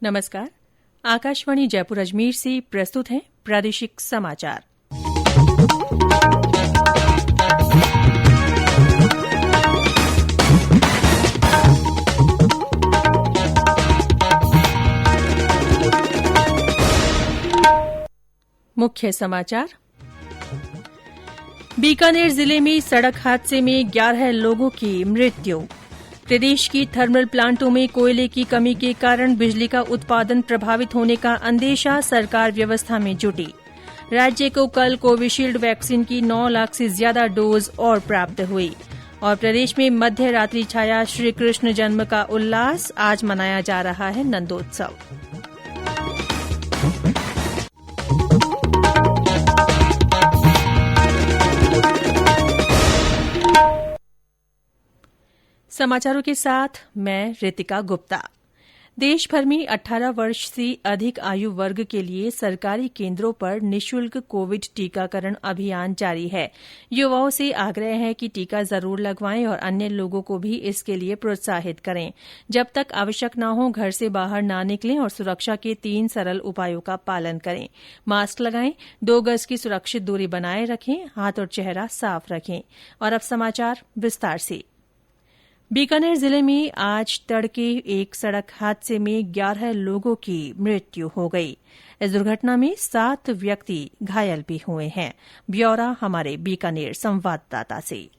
नमस्कार। आकाशवाणी जयपुर अजमेर से प्रस्तुत है प्रादेशिक समाचार। मुख्य समाचार। बीकानेर जिले में सड़क हादसे में 11 लोगों की मृत्यु। प्रदेश की थर्मल प्लांटों में कोयले की कमी के कारण बिजली का उत्पादन प्रभावित होने का अंदेशा, सरकार व्यवस्था में जुटी। राज्य को कल कोविशील्ड वैक्सीन की 9 लाख से ज्यादा डोज और प्राप्त हुई। और प्रदेश में मध्य रात्रि छाया श्री कृष्ण जन्म का उल्लास, आज मनाया जा रहा है नंदोत्सव। समाचारों के साथ मैं रितिका गुप्ता। देश भर में 18 वर्ष से अधिक आयु वर्ग के लिए सरकारी केंद्रों पर निःशुल्क कोविड टीकाकरण अभियान जारी है। युवाओं से आग्रह है कि टीका जरूर लगवाएं और अन्य लोगों को भी इसके लिए प्रोत्साहित करें। जब तक आवश्यक न हो, घर से बाहर न निकलें और सुरक्षा के 3 सरल उपायों का पालन करें। मास्क लगाएं, 2 गज की सुरक्षित दूरी बनाए रखें, हाथ और चेहरा साफ रखें। और अब समाचार विस्तार से। बीकानेर जिले में आज तड़के एक सड़क हादसे में 11 लोगों की मृत्यु हो गई। इस दुर्घटना में 7 व्यक्ति घायल भी हुए हैं। ब्यौरा हमारे बीकानेर संवाददाता से।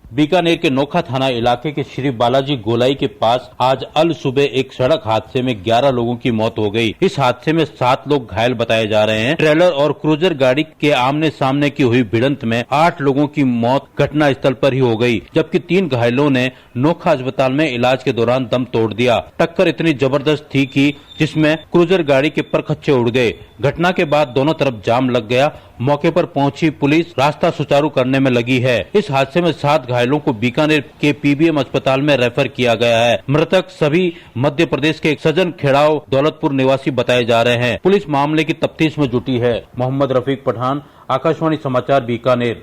बीकानेर के नोखा थाना इलाके के श्री बालाजी गोलाई के पास आज अल सुबह एक सड़क हादसे में 11 लोगों की मौत हो गई। इस हादसे में 7 लोग घायल बताए जा रहे हैं। ट्रेलर और क्रूजर गाड़ी के आमने सामने की हुई भिड़ंत में 8 लोगों की मौत घटना स्थल पर ही हो गई, जबकि 3 घायलों ने नोखा अस्पताल में इलाज के दौरान दम तोड़ दिया। टक्कर इतनी जबरदस्त थी कि जिसमें क्रूजर गाड़ी के परखच्चे उड़ गए। घटना के बाद दोनों तरफ जाम लग गया। मौके पर पहुंची पुलिस रास्ता सुचारू करने में लगी है। इस हादसे में 7 घायलों को बीकानेर के पीबीएम अस्पताल में रेफर किया गया है। मृतक सभी मध्य प्रदेश के सजन खेड़ाव दौलतपुर निवासी बताए जा रहे हैं। पुलिस मामले की तफ्तीश में जुटी है। मोहम्मद रफीक पठान, आकाशवाणी समाचार, बीकानेर।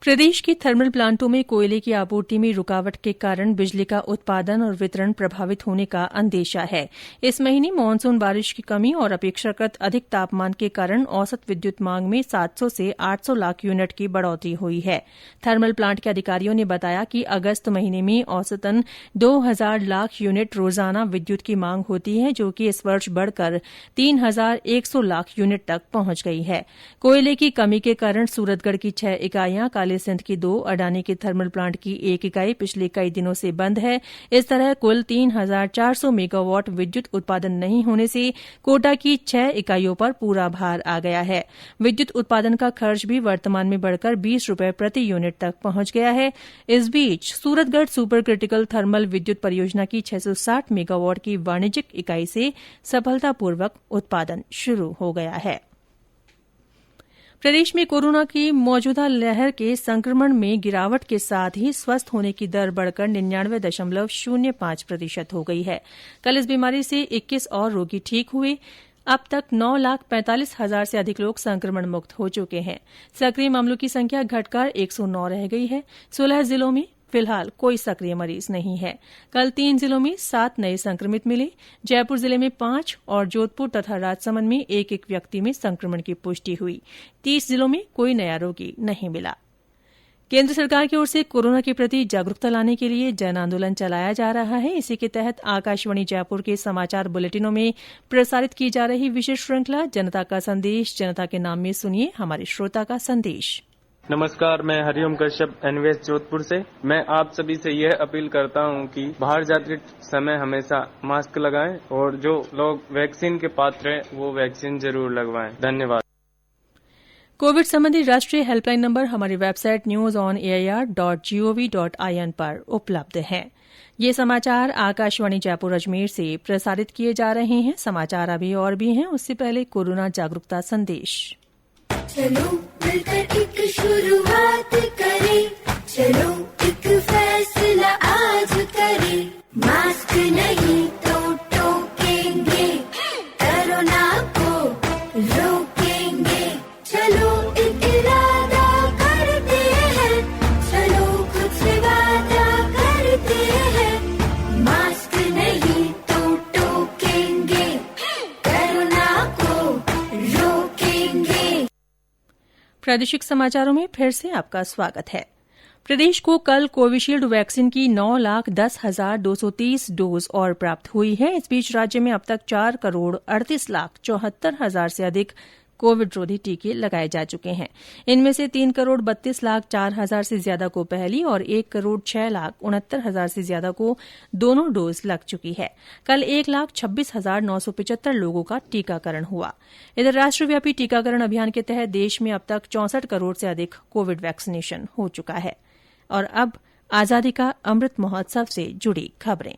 प्रदेश की थर्मल प्लांटों में कोयले की आपूर्ति में रुकावट के कारण बिजली का उत्पादन और वितरण प्रभावित होने का अंदेशा है। इस महीने मानसून बारिश की कमी और अपेक्षाकृत अधिक तापमान के कारण औसत विद्युत मांग में 700 से 800 लाख यूनिट की बढ़ोतरी हुई है। थर्मल प्लांट के अधिकारियों ने बताया कि अगस्त महीने में औसतन 2000 लाख यूनिट रोजाना विद्युत की मांग होती है, जो कि इस वर्ष बढ़कर 3100 लाख यूनिट तक पहुंच गई है। कोयले की कमी के कारण सूरतगढ़ की 6 इकाइयां, सिंध की 2, अडानी के थर्मल प्लांट की 1 इकाई पिछले कई दिनों से बंद है। इस तरह कुल 3400 मेगावाट विद्युत उत्पादन नहीं होने से कोटा की 6 इकाइयों पर पूरा भार आ गया है। विद्युत उत्पादन का खर्च भी वर्तमान में बढ़कर 20 रुपए प्रति यूनिट तक पहुंच गया है। इस बीच सूरतगढ़ सुपर क्रिटिकल थर्मल विद्युत परियोजना की 660 मेगावाट की वाणिज्यिक इकाई से सफलतापूर्वक उत्पादन शुरू हो गया है। प्रदेश में कोरोना की मौजूदा लहर के संक्रमण में गिरावट के साथ ही स्वस्थ होने की दर बढ़कर 99.05% हो गई है। कल इस बीमारी से 21 और रोगी ठीक हुए। अब तक 9,45,000 से अधिक लोग संक्रमण मुक्त हो चुके हैं। सक्रिय मामलों की संख्या घटकर 109 रह गई है। 16 जिलों में फिलहाल कोई सक्रिय मरीज नहीं है। कल 3 जिलों में 7 नए संक्रमित मिले। जयपुर जिले में 5 और जोधपुर तथा राजसमंद में 1-1 व्यक्ति में संक्रमण की पुष्टि हुई। 30 जिलों में कोई नया रोगी नहीं मिला। केंद्र सरकार की ओर से कोरोना के प्रति जागरूकता लाने के लिए जन आंदोलन चलाया जा रहा है। इसी के तहत आकाशवाणी जयपुर के समाचार बुलेटिनों में प्रसारित की जा रही विशेष श्रृंखला जनता का संदेश, जनता के नाम में सुनिए हमारे श्रोता का संदेश। नमस्कार, मैं हरिओम कश्यप एनवीएस जोधपुर से। मैं आप सभी से यह अपील करता हूं कि बाहर जाते समय हमेशा मास्क लगाएं और जो लोग वैक्सीन के पात्र हैं वो वैक्सीन जरूर लगवाएं। धन्यवाद। कोविड संबंधी राष्ट्रीय हेल्पलाइन नंबर हमारी वेबसाइट newsonair.gov.in पर उपलब्ध है। ये समाचार आकाशवाणी जयपुर अजमेर से प्रसारित किए जा रहे हैं। समाचार अभी और भी हैं, उससे पहले कोरोना जागरूकता संदेश। चलो मिलकर एक शुरुआत करें, चलो एक फैसला आज करें। मास्क नहीं तो टोकेंगे, कोरोना को रोकेंगे। चलो एक इरादा करते हैं, चलो कुछ वादा करते हैं। मास्क नहीं तो टोकेंगे। प्रादेशिक समाचारों में फिर से आपका स्वागत है। प्रदेश को कल कोविशील्ड वैक्सीन की 9,10,230 डोज और प्राप्त हुई है। इस बीच राज्य में अब तक 4,38,74,000 से अधिक कोविड रोधी टीके लगाए जा चुके हैं। इनमें से 3,32,04,000 से ज्यादा को पहली और 1,06,69,000 से ज्यादा को दोनों डोज लग चुकी है। कल 1,26,975 लोगों का टीकाकरण हुआ। इधर राष्ट्रव्यापी टीकाकरण अभियान के तहत देश में अब तक 64 करोड़ से अधिक कोविड वैक्सीनेशन हो चुका है। और अब आजादी का अमृत महोत्सव से जुड़ी खबरें।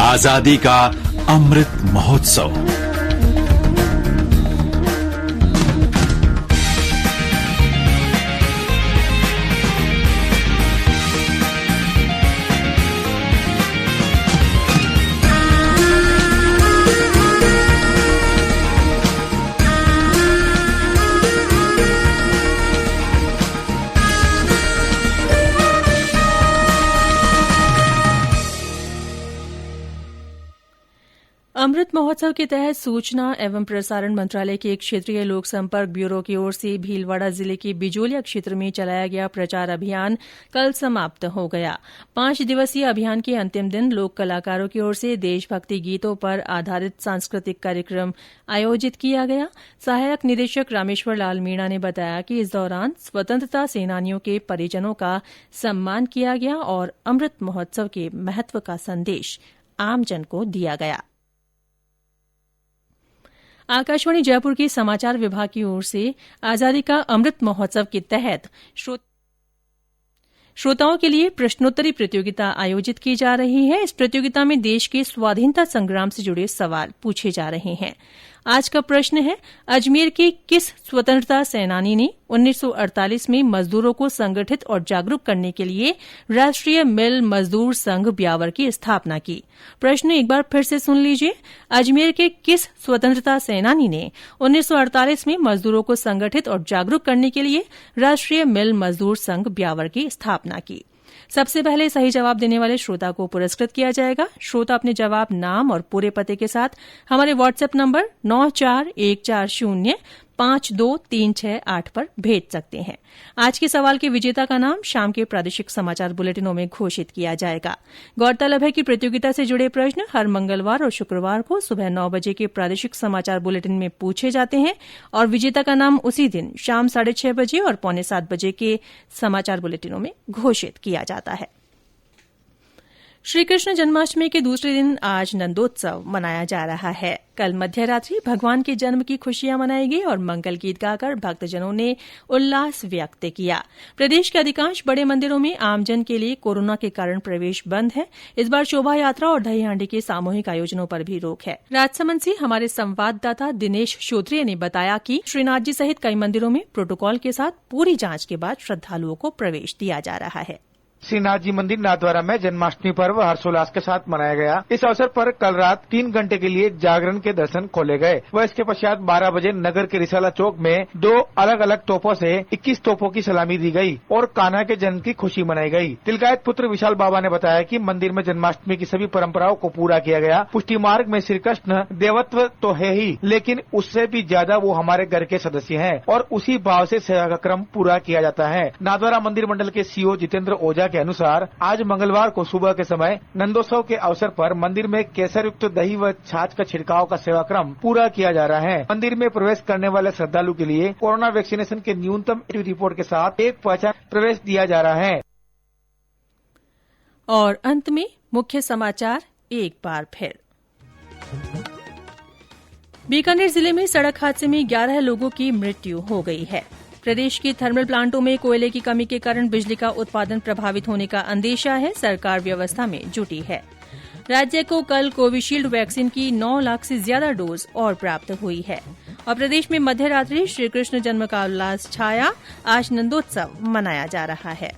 आजादी का अमृत महोत्सव अमृत महोत्सव के तहत सूचना एवं प्रसारण मंत्रालय के क्षेत्रीय लोक संपर्क ब्यूरो की ओर से भीलवाड़ा जिले के बिजोलिया क्षेत्र में चलाया गया प्रचार अभियान कल समाप्त हो गया। 5 दिवसीय अभियान के अंतिम दिन लोक कलाकारों की ओर से देशभक्ति गीतों पर आधारित सांस्कृतिक कार्यक्रम आयोजित किया गया। सहायक निदेशक रामेश्वर लाल मीणा ने बताया कि इस दौरान स्वतंत्रता सेनानियों के परिजनों का सम्मान किया गया और अमृत महोत्सव के महत्व का संदेश आमजन को दिया गया। आकाशवाणी जयपुर के समाचार विभाग की ओर से आजादी का अमृत महोत्सव के तहत श्रोताओं के लिए प्रश्नोत्तरी प्रतियोगिता आयोजित की जा रही है। इस प्रतियोगिता में देश के स्वाधीनता संग्राम से जुड़े सवाल पूछे जा रहे हैं। आज का प्रश्न है, अजमेर के किस स्वतंत्रता सेनानी ने 1948 में मजदूरों को संगठित और जागरूक करने के लिए राष्ट्रीय मिल मजदूर संघ ब्यावर की स्थापना की? प्रश्न एक बार फिर से सुन लीजिए। अजमेर के किस स्वतंत्रता सेनानी ने 1948 में मजदूरों को संगठित और जागरूक करने के लिए राष्ट्रीय मिल मजदूर संघ ब्यावर की स्थापना की? सबसे पहले सही जवाब देने वाले श्रोता को पुरस्कृत किया जाएगा। श्रोता अपने जवाब नाम और पूरे पते के साथ हमारे व्हाट्सएप नंबर 9414052368 पर भेज सकते हैं। आज के सवाल के विजेता का नाम शाम के प्रादेशिक समाचार बुलेटिनों में घोषित किया जाएगा। गौरतलब है कि प्रतियोगिता से जुड़े प्रश्न हर मंगलवार और शुक्रवार को सुबह 9 बजे के प्रादेशिक समाचार बुलेटिन में पूछे जाते हैं और विजेता का नाम उसी दिन शाम 6:30 बजे और 6:45 बजे के समाचार बुलेटिनों में घोषित किया जाता है। श्रीकृष्ण जन्माष्टमी के दूसरे दिन आज नंदोत्सव मनाया जा रहा है। कल मध्यरात्रि भगवान के जन्म की खुशियां मनाई गई और मंगल गीत गाकर भक्तजनों ने उल्लास व्यक्त किया। प्रदेश के अधिकांश बड़े मंदिरों में आमजन के लिए कोरोना के कारण प्रवेश बंद है। इस बार शोभा यात्रा और दही हांडी के सामूहिक आयोजनों पर भी रोक है। राजसमंद से हमारे संवाददाता दिनेश श्रोत्रिय ने बताया कि श्रीनाथ जी सहित कई मंदिरों में प्रोटोकॉल के साथ पूरी जांच के बाद श्रद्धालुओं को प्रवेश दिया जा रहा है। श्रीनाथ जी मंदिर नाथद्वारा में जन्माष्टमी पर्व हर्षोल्लास के साथ मनाया गया। इस अवसर पर कल रात 3 घंटे के लिए जागरण के दर्शन खोले गए व इसके पश्चात 12 बजे नगर के रिसाला चौक में 2 अलग अलग तोपों से 21 तोपों की सलामी दी गई और कान्हा के जन्म की खुशी मनाई गई। तिलकायत पुत्र विशाल बाबा ने बताया कि मंदिर में जन्माष्टमी की सभी परंपराओं को पूरा किया गया। पुष्टि मार्ग में श्री कृष्ण देवत्व तो है ही, लेकिन उससे भी ज्यादा वो हमारे घर के सदस्य हैं और उसी भाव से सेवा का क्रम पूरा किया जाता है। नाथद्वारा मंदिर मंडल के सीओ जितेंद्र ओझा के अनुसार आज मंगलवार को सुबह के समय नंदोत्सव के अवसर पर मंदिर में केसर युक्त दही व छाछ का छिड़काव का सेवा क्रम पूरा किया जा रहा है। मंदिर में प्रवेश करने वाले श्रद्धालु के लिए कोरोना वैक्सीनेशन के न्यूनतम रिपोर्ट के साथ एक पहचान प्रवेश दिया जा रहा है। और अंत में मुख्य समाचार एक बार फिर। बीकानेर जिले में सड़क हादसे में 11 लोगों की मृत्यु हो गई है। प्रदेश के थर्मल प्लांटों में कोयले की कमी के कारण बिजली का उत्पादन प्रभावित होने का अंदेशा है। सरकार व्यवस्था में जुटी है। राज्य को कल कोविशील्ड वैक्सीन की 9 लाख से ज्यादा डोज और प्राप्त हुई है। और प्रदेश में मध्यरात्रि श्रीकृष्ण जन्म का उल्लास छाया। आज नंदोत्सव मनाया जा रहा है।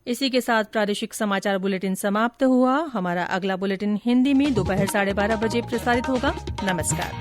इसी के साथ प्रादेशिक समाचार बुलेटिन समाप्त हुआ। हमारा अगला बुलेटिन हिंदी में दोपहर 12:30 बजे प्रसारित होगा। नमस्कार।